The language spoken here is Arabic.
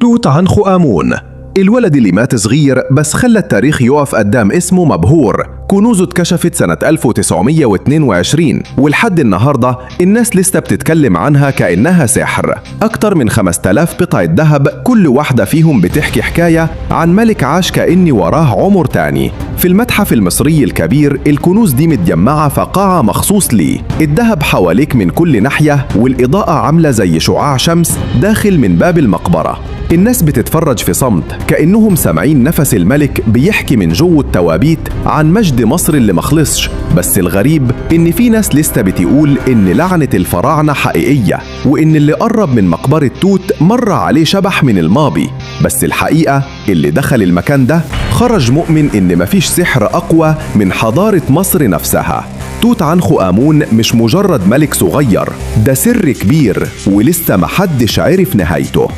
توت عنخ آمون، الولد اللي مات صغير بس خلى التاريخ يقف قدام اسمه مبهور. كنوزه اتكشفت سنة 1922 ولحد النهاردة الناس لسه بتتكلم عنها كأنها سحر. أكتر من 5000 قطعة ذهب، كل واحدة فيهم بتحكي حكاية عن ملك عاش كأن وراه عمر تاني. في المتحف المصري الكبير الكنوز دي متجمعة في قاعة مخصوص ليه. الذهب حواليك من كل ناحية والإضاءة عاملة زي شعاع شمس داخل من باب المقبرة. الناس بتتفرج في صمت كأنهم سامعين نفس الملك بيحكي من جوه التوابيت عن مجد مصر اللي مخلصش. بس الغريب إن في ناس لسه بتقول إن لعنة الفراعنة حقيقية، وإن اللي قرب من مقبرة توت مر عليه شبح من الماضي. بس الحقيقة اللي دخل المكان ده خرج مؤمن إن مفيش سحر أقوى من حضارة مصر نفسها. توت عنخ آمون مش مجرد ملك صغير، ده سر كبير ولسه محدش عرف نهايته.